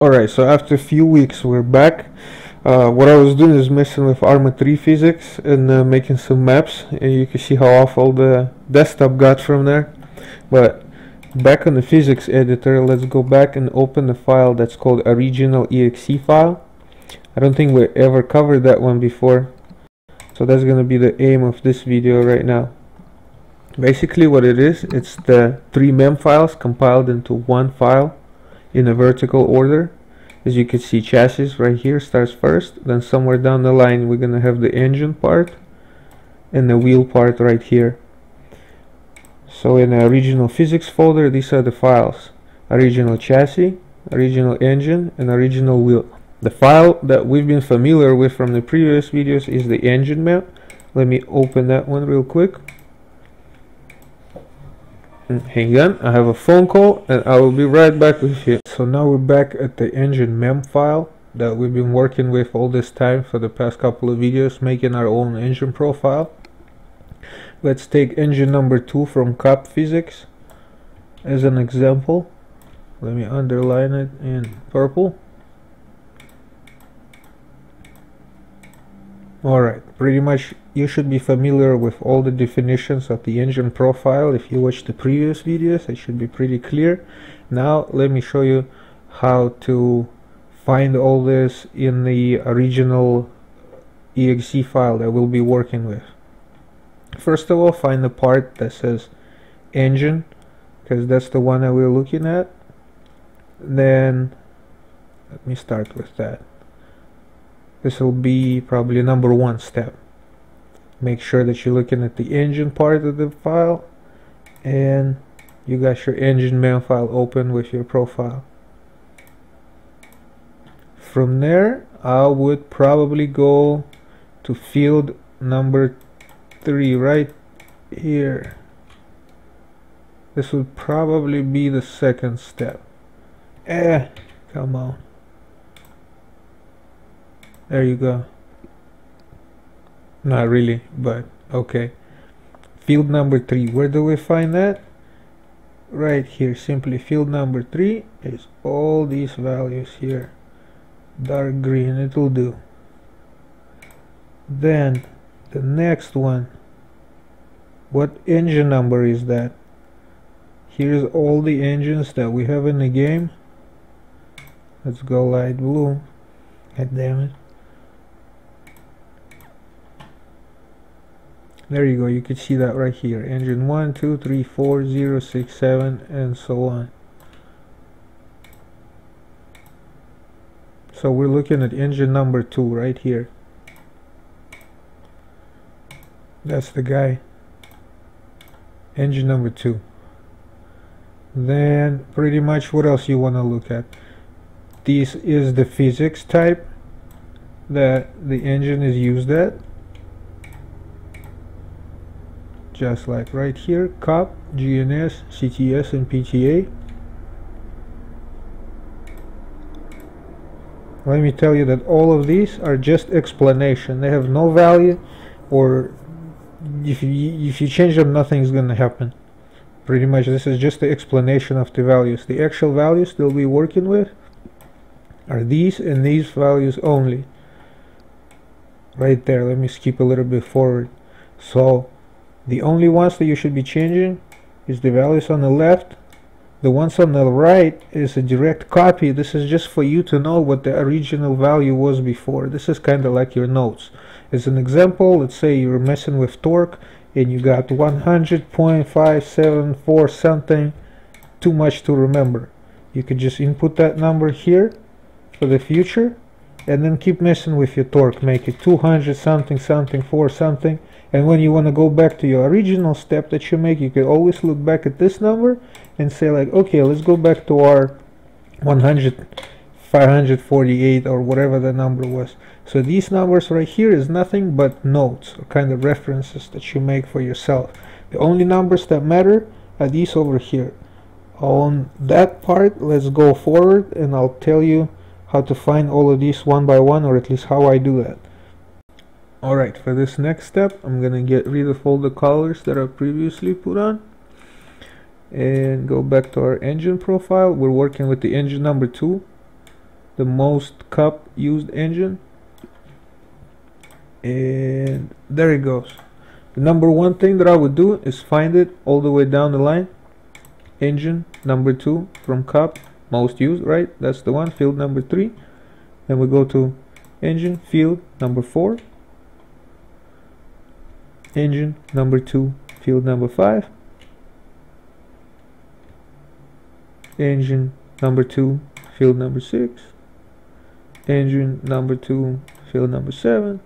Alright, so after a few weeks we're back. What I was doing is messing with Arma 3 physics and making some maps, and you can see how awful the desktop got from there. But back on the physics editor, let's go back and open the file that's called Original-EXE file. I don't think we ever covered that one before, so that's going to be the aim of this video right now. Basically what it is, it's the DreamM files compiled into one file in a vertical order. As you can see, chassis right here starts first, then somewhere down the line we're gonna have the engine part and the wheel part right here. So in the original physics folder, these are the files: original chassis, original engine, and original wheel. The file that we've been familiar with from the previous videos is the engine map. Let me open that one real quick. Hang on, I have a phone call and I will be right back with you. So now we're back at the engine mem file that we've been working with all this time for the past couple of videos, making our own engine profile. Let's take engine number 2 from COP Physics as an example. Let me underline it in purple. Alright, pretty much you should be familiar with all the definitions of the engine profile. If you watched the previous videos, it should be pretty clear. Now let me show you how to find all this in the Original-EXE file that we'll be working with. First of all, find the part that says engine, because that's the one that we're looking at. Then let me start with that. This will be probably number 1 step. Make sure that you're looking at the engine part of the file and you got your engine mem file open with your profile. From there, I would probably go to field number 3 right here. This would probably be the second step. Come on. There you go. Not really, but okay. Field number 3, where do we find that? Right here, simply field number 3 is all these values here. Dark green, it will do. Then the next one, what engine number is that? Here's all the engines that we have in the game. Let's go light blue. God damn it. There you go, you can see that right here. Engine 1, 2, 3, 4, 0, 6, 7, and so on. So we're looking at engine number 2 right here. That's the guy. Engine number 2. Then pretty much what else you want to look at? This is the physics type that the engine is used at. Just like right here, COP, GNS, CTS, and PTA. Let me tell you that all of these are just explanation. They have no value, or if you change them, nothing's gonna happen. Pretty much this is just the explanation of the values. The actual values they'll be working with are these and these values only. Right there, let me skip a little bit forward. So the only ones that you should be changing is the values on the left. The ones on the right is a direct copy. This is just for you to know what the original value was before. This is kind of like your notes. As an example, let's say you're messing with torque and you got 100.574 something, too much to remember. You could just input that number here for the future and then keep messing with your torque. Make it 200 something something 4 something. And when you want to go back to your original step that you make, you can always look back at this number and say like, okay, let's go back to our 548 or whatever the number was. So these numbers right here is nothing but notes, or kind of references that you make for yourself. The only numbers that matter are these over here. On that part, let's go forward and I'll tell you how to find all of these one by one, or at least how I do that. Alright, for this next step, I'm gonna get rid of all the colors that I previously put on and go back to our engine profile. We're working with the engine number 2. the most cup used engine, and there it goes. The number one thing that I would do is find it all the way down the line. Engine number 2 from cup, most used, right? That's the one, field number 3. Then we go to engine, field number 4. Engine number 2, field number 5. Engine number 2, field number 6. Engine number 2, field number 7.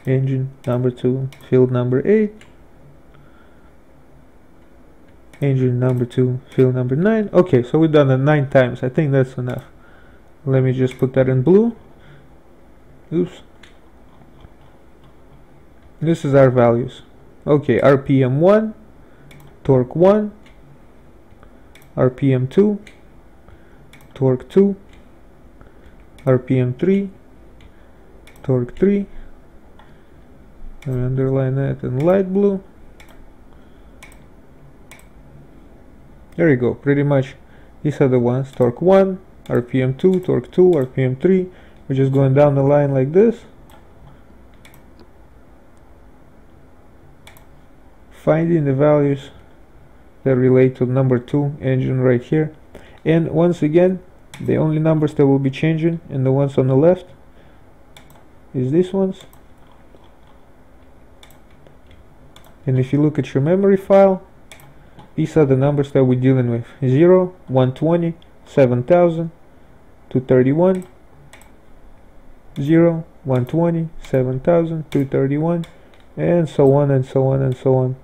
Engine number 2, field number 8. Engine number 2, field number 9. Okay, so we've done that 9 times. I think that's enough. Let me just put that in blue. Oops. This is our values. Okay, RPM 1, torque 1, RPM 2, torque 2, RPM 3, torque 3. I underline that in light blue. There you go. Pretty much these are the ones. Torque 1, RPM 2, torque 2, RPM 3. We're just going down the line like this, finding the values that relate to number 2 engine right here. And once again, the only numbers that will be changing and the ones on the left is these ones. And if you look at your memory file, these are the numbers that we're dealing with. 0, 120, 7000, 231, 0, 120, 7000, 231, and so on and so on and so on.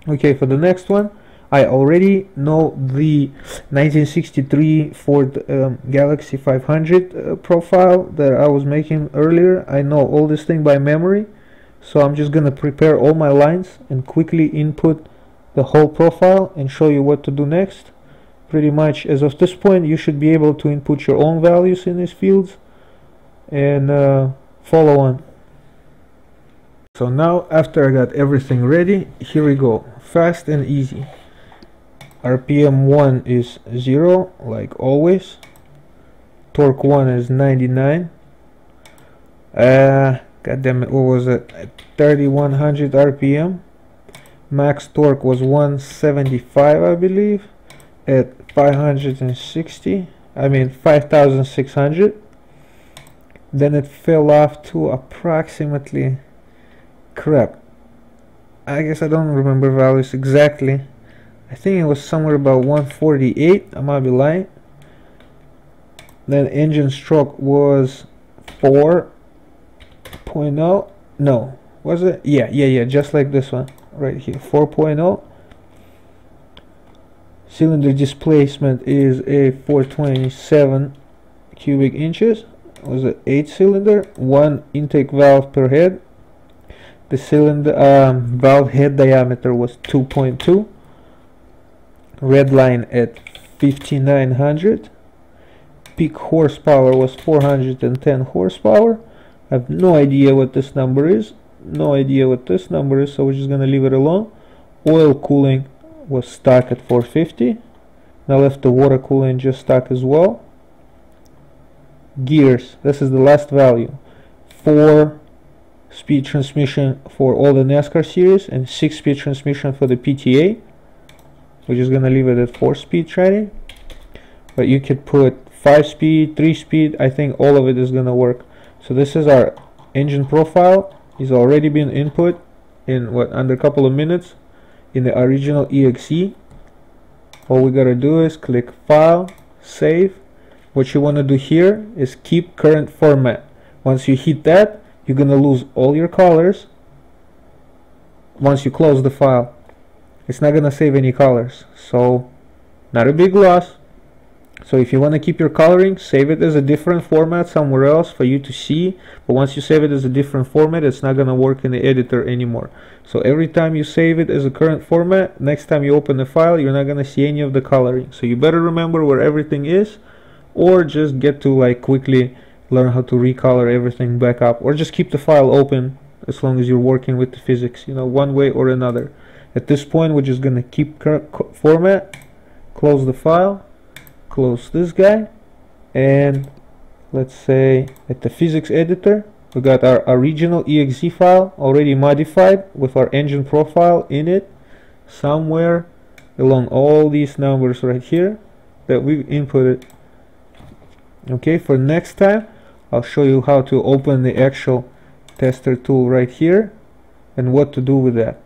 Okay, for the next one, I already know the 1963 Ford Galaxy 500 profile that I was making earlier. I know all this thing by memory. So I'm just gonna prepare all my lines and quickly input the whole profile and show you what to do next. Pretty much as of this point, you should be able to input your own values in these fields and follow on. So now, after I got everything ready, here we go. Fast and easy. RPM 1 is 0, like always. Torque 1 is 99. God damn it, what was it? 3100 RPM. Max torque was 175, I believe, at 5600. Then it fell off to approximately, crap, I guess I don't remember values exactly. I think it was somewhere about 148, I might be lying. Then engine stroke was 4.0. No, was it? Yeah, just like this one right here, 4.0. Cylinder displacement is a 427 cubic inches. Was it 8-cylinder, 1 intake valve per head. The cylinder valve head diameter was 2.2. Red line at 5900. Peak horsepower was 410 horsepower. I have no idea what this number is. So we're just gonna leave it alone. Oil cooling was stuck at 450. Now left the water cooling just stuck as well. Gears, this is the last value. 4-speed transmission for all the NASCAR series and 6-speed transmission for the PTA. We're just gonna leave it at 4-speed training. But you could put 5-speed, 3-speed. I think all of it is gonna work. So this is our engine profile. It's already been input in under a couple of minutes in the Original-EXE. All we gotta do is click File, Save. What you wanna do here is keep current format. Once you hit that, you're gonna lose all your colors once you close the file. It's not gonna save any colors, so not a big loss. So if you want to keep your coloring, save it as a different format somewhere else for you to see. But once you save it as a different format, it's not going to work in the editor anymore. So every time you save it as a current format, next time you open the file, you're not going to see any of the coloring. So you better remember where everything is, or just get to like quickly learn how to recolor everything back up, or just keep the file open as long as you're working with the physics, you know, one way or another. At this point, we're just going to keep current format, close the file, close this guy, and let's say at the physics editor we got our original.exe file already modified with our engine profile in it somewhere along all these numbers right here that we've inputted. Okay, for next time I'll show you how to open the actual tester tool right here and what to do with that.